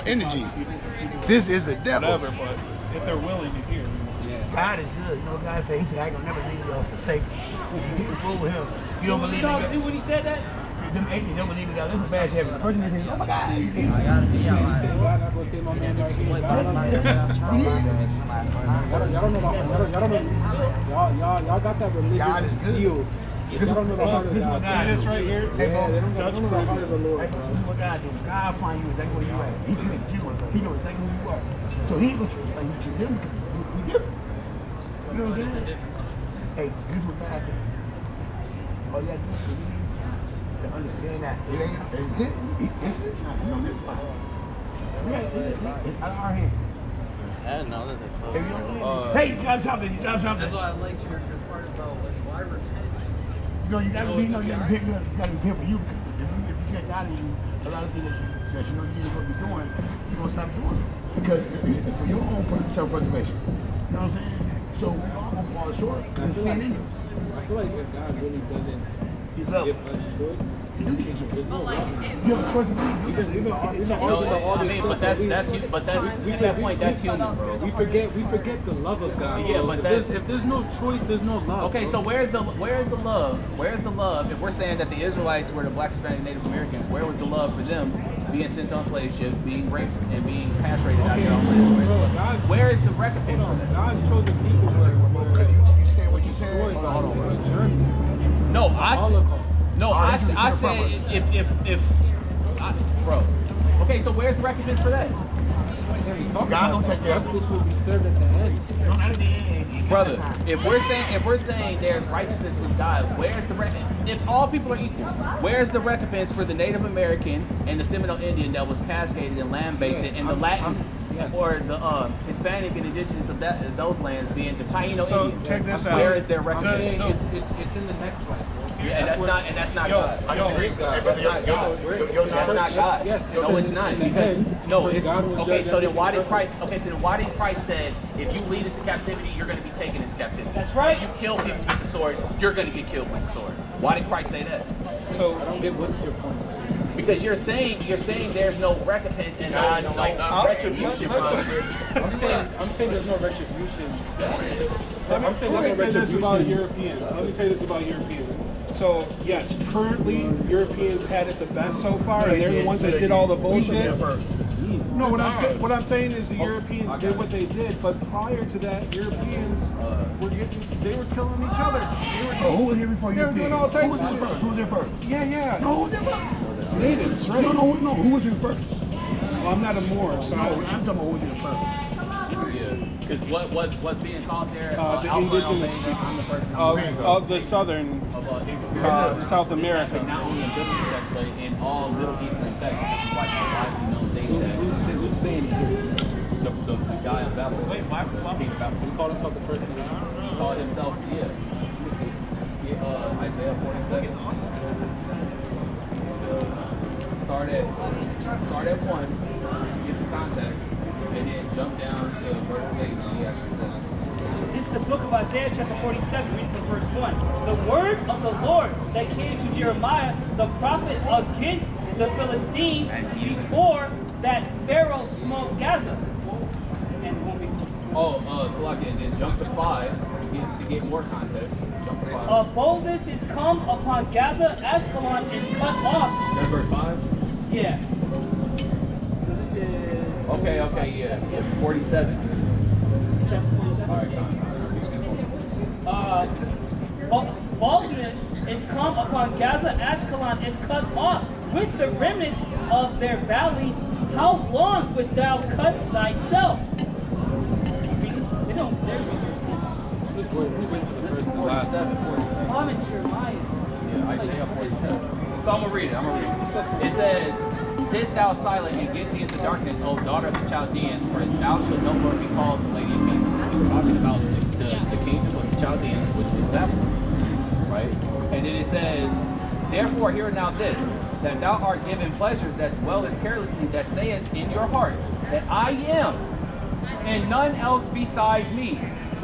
energy. This is the devil. Whatever, but if they're willing to hear. God is good. You know what God said? He said, I ain't gonna never leave you or forsake you. You can't fool with him. You don't believe talked me. to when he said that? Them atheists don't believe in God. This is bad shit. The person that says, oh my God. You see? God not gonna say my man right here. Y'all don't know y'all got that God is religious good. feel. Y'all don't know the heart of This is what God. God This do. right here. Hey, bro, They don't know the heart of the Lord, Hey, bro. this is what God do. God find you exactly where you at. He created you. He knows exactly who you are. So he gonna treat you like he treat them because we different. You know what I'm saying? Hey, this is what God said. All you gotta do is believe to understand that it ain't it's his time. You know this part. It's out of our hands. I didn't know that they Hey, you don't believe hey, you got something. You got something. That's why I liked your part about like why repent. You know, you gotta be, you gotta repent for you because if you get out of you, a lot of things that you know you're supposed to be doing, you're gonna stop doing it. Because it's for your own self-preservation. You know what I'm saying? So we all gonna fall short because it's sin in you. I feel like if God really doesn't He's give love. us choice, You do get choice. there's no love. You have a choice to believe. At that point, that's human, bro. We forget the love of God. Yeah, bro. but if there's no choice, there's no love. Okay, bro. so where's the love? Where's the love? If we're saying that the Israelites were the Black, Hispanic, Native Americans, where was the love for them being sent on slave ships, being raped, and being castrated out there on land? Where is the recompense for that? God's chosen people Because you say what you said. destroyed by Hold on, the bro. journey. No, I this is said if bro. Okay, so where's the recompense for that? God don't take care of Justice will be served at the end. Not at the end. Brother, if we're saying there's righteousness with God, where's the if all people are equal, where's the recompense for the Native American and the Seminole Indian that was cascaded and land-based and the Latins or the Hispanic and indigenous of those lands being the Taino So Indians? check this out. Where is their recompense? It's in the next slide. Yeah, and that's not Yo, God. That's not God. Yes, No, it's not. Because no, it's God will okay. judge So then why did everything. Christ? Okay, so then why did Christ said if you lead into captivity, you're going to be taken into captivity? That's right. If you kill people with the sword, you're going to get killed with the sword. Why did Christ say that? So I don't get what's your point. Because you're saying there's no recompense and no retribution. I'm saying there's no retribution. Let me say this about Europeans. Let me say this about Europeans. So yes, currently Europeans had it the best so far, and they're the ones that did all the bullshit. No, what I'm saying is the Europeans did what they did, but prior to that, Europeans they were killing each other. Who was here before you? They were doing all types of shit. Who was here first? Yeah. No, who was here first? Natives, right? No. Who was here first? Well, I'm not a Moor, so No, I'm talking about who was here first. Because what's being called there? The indigenous of the southern South America. Not only in biblical text, but in all Middle Eastern texts, this is like a widely known thing. Who's saying it? The guy of Babylon. Wait, King of Babylon. He called himself the first name. He called himself, yes. Isaiah 47. Start at 1, get the context, and then jump down to verse 8. He actually says, This is the book of Isaiah chapter 47, reading from verse 1. The word of the Lord that came to Jeremiah, the prophet, against the Philistines before that Pharaoh smote Gaza. And it won't be Salaki, and then jump to 5 to get more context. Jump to 5. boldness is come upon Gaza, Ashkelon is cut off. That's verse 5? Yeah. So this is... Okay, yeah. 47. Chapter 47. All right, Baldness is come upon Gaza, Ashkelon is cut off with the remnant of their valley. How long wilt thou cut thyself? They don't. There's Who's waiting for the first and the last? 47. I'm in Jeremiah. Yeah, Isaiah 47. So I'm gonna read it. It says, "Sit thou silent and get thee into darkness, O daughter of the Chaldeans, for thou shalt no more be called the lady of kingdoms." We're talking about the kingdom of the Chaldeans, which is Babylon, right? And then it says, "Therefore hear now this, that thou art given pleasures that dwellest carelessly, that sayest in your heart, that I am, and none else beside me.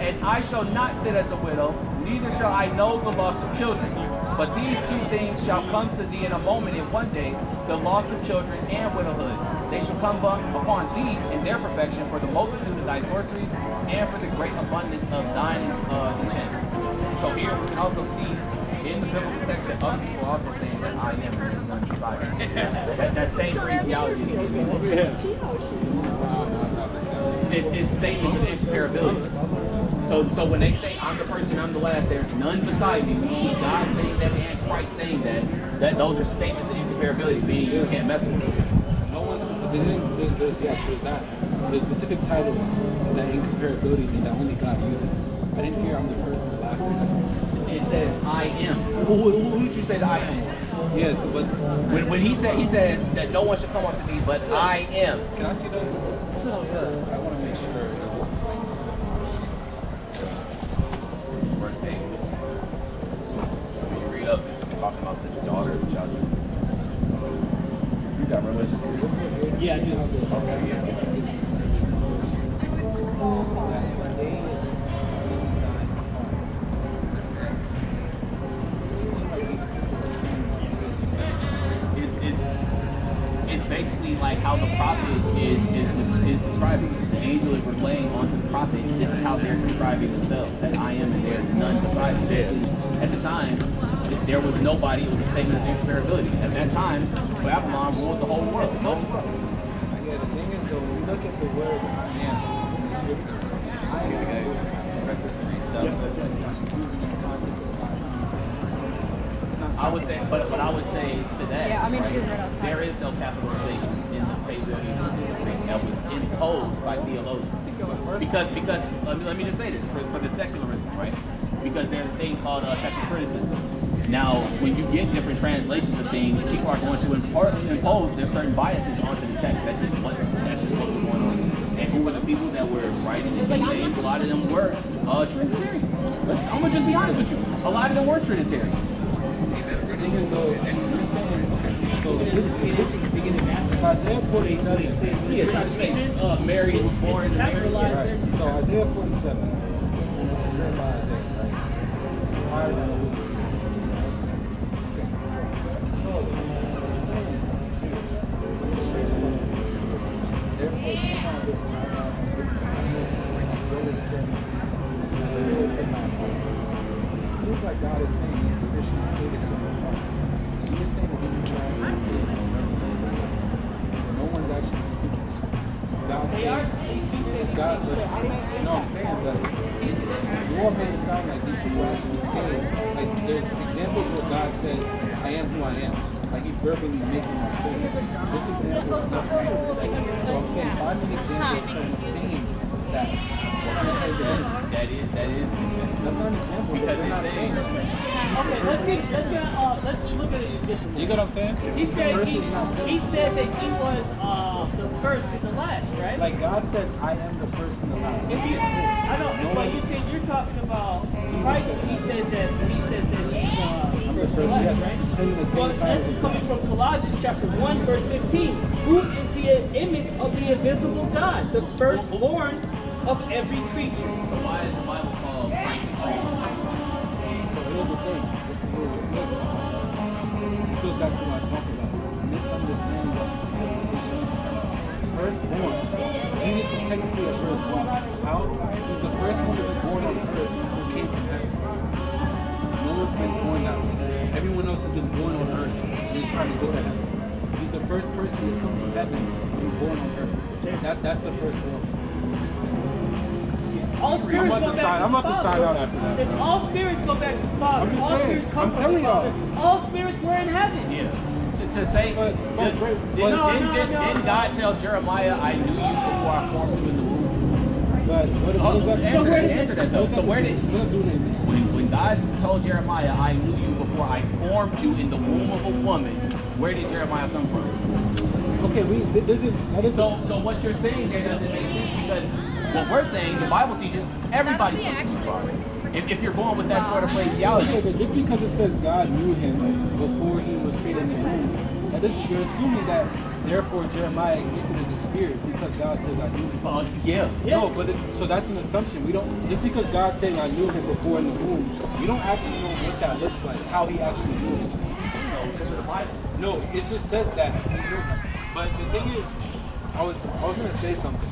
And I shall not sit as a widow, neither shall I know the loss of children. But these two things shall come to thee in a moment, in one day, the loss of children and widowhood. they shall come upon thee in their perfection for the multitude of thy sorceries and for the great abundance of thine enchantments. So here we can also see in the biblical text that other people are also saying that I am and there is none beside me. That same phraseology is statements of incomparability. So when they say I'm the first and I'm the last, there's none beside me. We see God saying that and Christ saying that those are statements of incomparability, meaning you can't mess with it. No one's, there's that. There's specific titles that incomparability that only God uses. I didn't hear I'm the first and the last. It says I am. Who did you say that I am? Yes, but when he says that no one should come unto me, but I am. Can I see that? I want to make sure. Verse 8. When you read up, it's talking about the daughter of the child. You got Revelation? Yeah, I do. Okay, yeah. It's basically like how the prophet is describing it. The angel is relaying onto the prophet. This is how they're describing themselves. That I am and there is none beside me. At the time, there was nobody. It was a statement of incomparability. At that time, Babylon ruled the whole world. Yeah, the thing is though, when you look at the word I am, I would say, but I would say to that, Yeah, I mean, right, it is right outside. there is no capitalization in the faith that was imposed by theologians. Because let me just say this for the secularism, right? Because there's a thing called textual criticism. Now, when you get different translations of things, people are going to impose their certain biases onto the text. That's just what's going on. And who were the people that were writing the King James? A lot of them were Trinitarian. I'm gonna just be honest with you. A lot of them were Trinitarian. the thing is though, you're saying, so this is the beginning of Isaiah 47. Yeah, trying to say Mary was born in Mary. Right. So Isaiah 47. This is written by Isaiah, right? It's higher than the Holy Spirit. So it's saying, therefore, come on, this it seems like God is saying this tradition say this in the past. You're saying that this is actually saying no one's actually speaking. It's God They saying. are speaking. It's God, but no, I'm saying that you all make it sound like these people are actually saying, like there's examples where God says, I am who I am. Like he's verbally making that statement. This example is not so I'm saying find an example of someone saying that. That is. That's not an example Because they're not it's saying. Okay, let's look at it this way. You get what I'm saying? He said that he was the first and the last, right? Like God says, I am the first and the last. If he, I know, but you said you're talking about Christ. He says that he's first and last, right? Well, this is coming from Colossians chapter 1, verse 15. Who is the image of the invisible God, the firstborn of every creature? So why is the Bible called Christ the Creator? So here's the thing. This is where it goes back to what I talked about. Misunderstanding what interpretation of the text. Firstborn. Jesus is technically a firstborn. How? He's the first one to be born on earth who came from heaven. No one's been born that way. Everyone else has been born on earth. He's trying to go to heaven. He's the first person to come from heaven and be born on earth. That's the firstborn. All spirits go back to the Father. I'm about to sign out after that. If all spirits go back to the Father, I'm just all saying, spirits come I'm from telling the Father. y'all. All spirits were in heaven. Yeah. To say, didn't God tell Jeremiah, I knew you before I formed you in the womb? But what is that? Answer that though. So where did when God told Jeremiah, I knew you before I formed you in the womb of a woman, where did Jeremiah come from? Okay, So what you're saying here doesn't make sense because what we're saying, the Bible teaches everybody comes from the Father. If you're going with that sort of phraseology. Okay, but just because it says God knew him before he was created in the womb, you're assuming that therefore Jeremiah existed as a spirit because God says I knew him. Yeah. No, but so that's an assumption. We don't just because God says I knew him before in the womb, you don't actually know what that looks like, how he actually knew him. No, it just says that he knew him. But the thing is, I was gonna say something.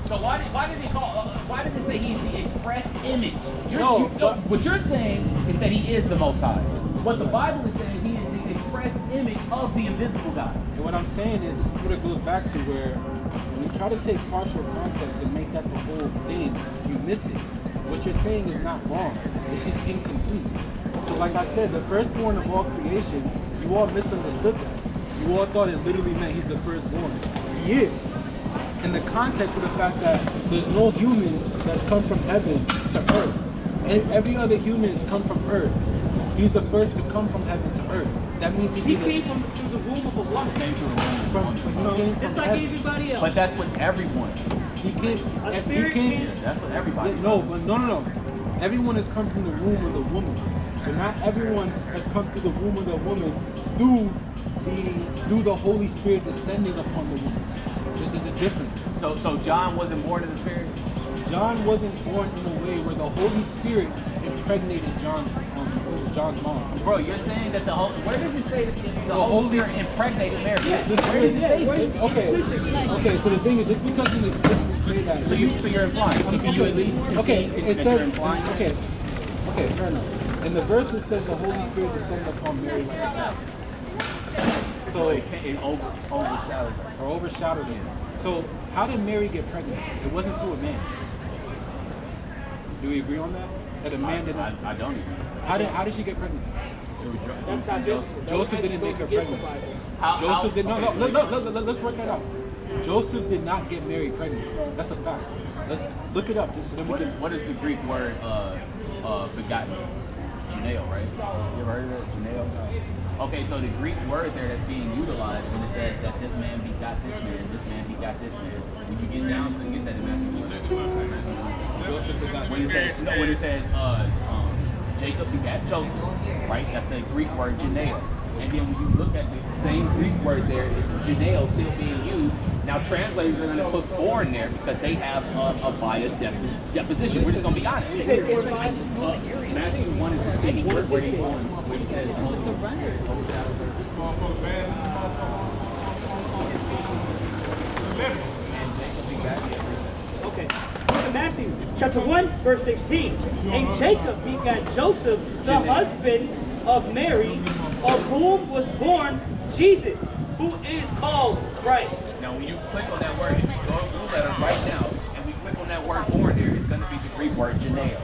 So why did it say he's the express image? No, but what you're saying is that he is the Most High. What the Bible is saying, he is the express image of the invisible God. And what I'm saying is, this is what it goes back to, where when you try to take partial context and make that the whole thing, you miss it. What you're saying is not wrong. It's just incomplete. So like I said, the firstborn of all creation, you all misunderstood that. You all thought it literally meant he's the firstborn. He is. In the context of the fact that there's no human that's come from heaven to earth. And every other human has come from earth. He's the first to come from heaven to earth. That means He came from through the womb of a woman. Just like everybody else. But that's what everyone. He came. A spirit came. That's what everybody. No. Everyone has come from the womb of the woman, but not everyone has come through the womb of the woman through the Holy Spirit descending upon the woman. There's a difference. So John wasn't born in the Spirit? John wasn't born in a way where the Holy Spirit impregnated John's mom. Bro, you're saying that where does it say that the Holy Spirit impregnated Mary? Where does it say that? Okay, so the thing is, just because you explicitly say that. So you're implying. Can you at least it that says, you're implying? Okay, fair enough. In the verse it says the Holy Spirit descended upon Mary like a dove. So it overshadowed her. Or overshadowed her. So how did Mary get pregnant? It wasn't through a man. Do we agree on that? That a man did not. I don't even. How did she get pregnant? That's not Joseph. Joseph didn't make her pregnant. Joseph did not. Let's work that out. Joseph did not get Mary pregnant. That's a fact. Let's look it up just so then we can. What is the Greek word begotten? Janeo, right? You ever heard of it? Janeo? Okay, so the Greek word there that's being utilized when it says that this man begot this man begot this man. When you get down to get that in Matthew, when it says Jacob begat Joseph, right? That's the Greek word Janeo. And then when you look at the same Greek word there, it's Janeo still being used. Now translators are going to put born there because they have a biased deposition. We're just going to be honest. Matthew 1 and 16, where he says, Okay. Matthew chapter 1, verse 16. And Jacob begat Joseph, the husband of Mary, of whom was born Jesus, who is called Christ. Now, when you click on that word, if you go to Blue Letter right now, and we click on that word born here, it's going to be the Greek word Janeo.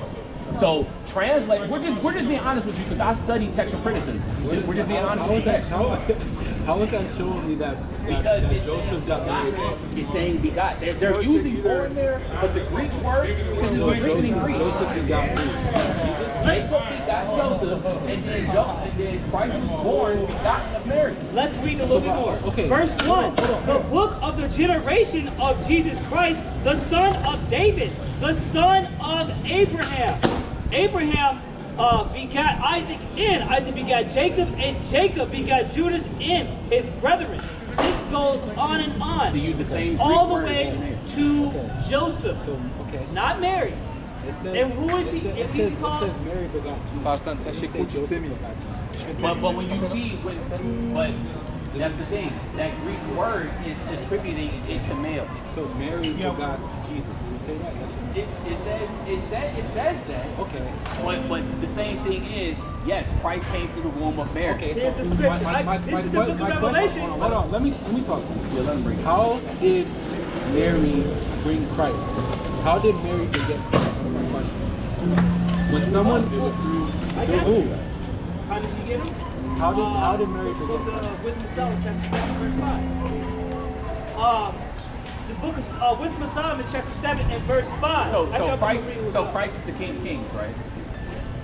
So, translate, we're just being honest with you because I studied textual criticism. We're just being honest with you. How is that showing me that Joseph got married? It's saying begot. They're using born there, but the Greek word is written in Greek. Joseph begot Jesus. Jacob begot Joseph, and then Christ was born, begotten of Mary. Let's read a little bit more. Okay. Verse 1. The book of the generation of Jesus Christ, the son of David, the son of Abraham. Abraham begat Isaac, and Isaac begat Jacob, and Jacob begat Judas and his brethren. This goes on and on. To use the same all the Greek way to Joseph, not Mary. And who is he? Is he called? It says Mary begot Jesus. But when you see, but that's the thing. That Greek word is attributing it to male. So Mary begot Jesus. Did it say that? Yes. It says that. Okay. But the same thing is, yes, Christ came through the womb of Mary. Okay. There's the scripture. This is the book of Revelation. Hold on. Let me talk. Yeah, let him bring it. How did Mary bring Christ? How did Mary beget Christ? That's my question. When someone through who? How did she get him? How did Mary beget Book Christ? of Wisdom of Solomon, chapter 7, verse 5. The book of Wisdom of Solomon, chapter 7 and verse 5. So Christ is the King of Kings, right?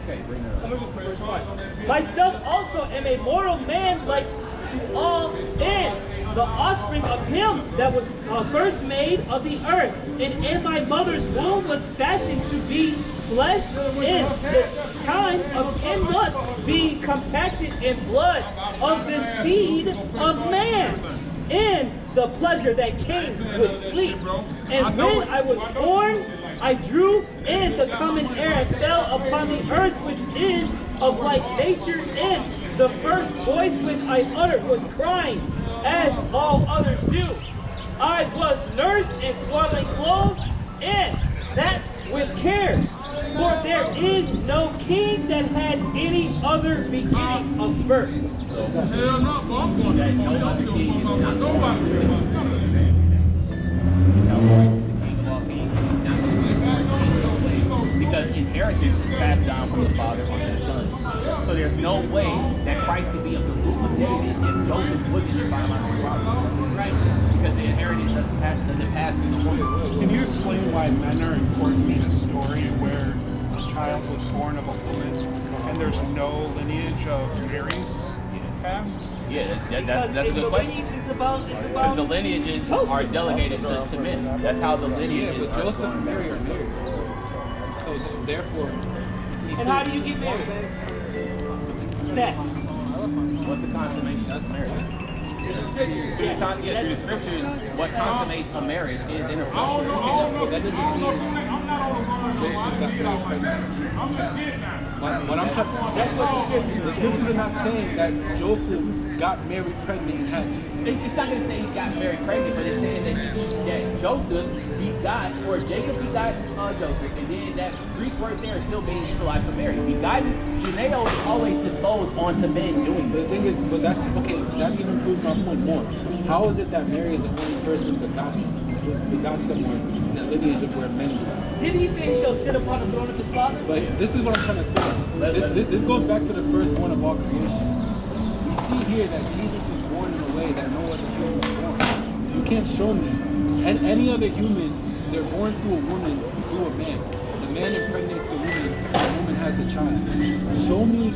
Okay, bring it up. I'm going to read verse 1. Myself also am a mortal man like to all, and the offspring of him that was first made of the earth, and in my mother's womb was fashioned to be flesh, in the time of 10 months being compacted in blood of the seed of man, in the pleasure that came with sleep. And when I was born, I drew in the common air and fell upon the earth, which is of like nature, and the first voice which I uttered was crying, as all others do. I was nursed in swaddling clothes, and that with cares. For there is no king that had any other beginning of birth. Hell no, bro. I'm going That to no other king is not nobody. Just how Christ is the king of all kings. Not no way. Because inheritance is passed down from the father onto the son. So there's no way that Christ could be of the root of David if Joseph wasn't his biological father. Right? Because the inheritance doesn't pass through the woman. Can you explain why men are important in a story where a child was born of a woman and there's no lineage of Mary's past? Yeah, that's a Because good the question. lineage is about, Because the lineages are delegated to men. That's how the Yeah, lineages but are. Joseph and Mary are married. So therefore, And how do you get married? Sex. What's the consummation of marriage? Through the scriptures, what consummates a marriage is intercourse. but that doesn't mean Joseph got married pregnant. What I'm trying, that's what the scriptures are not saying that Joseph got married pregnant and had Jesus. It's not going to say he got married pregnant, but it's saying that Joseph begot, or Jacob begot Joseph, and then that Greek word there is still being utilized for Mary. Begotten, Juneo is always disposed onto men doing The it. thing is, but that's okay. That even proves my point more. How is it that Mary is the only person begot someone in the lineage of where men were? Did he say he shall sit upon the throne of his father? But this is what I'm trying to say. This goes back to the firstborn of all creation. We see here that Jesus was born in a way that no other human was born. You can't show me. And any other human, they're born through a woman, through a man. The man impregnates the woman has the child. Show me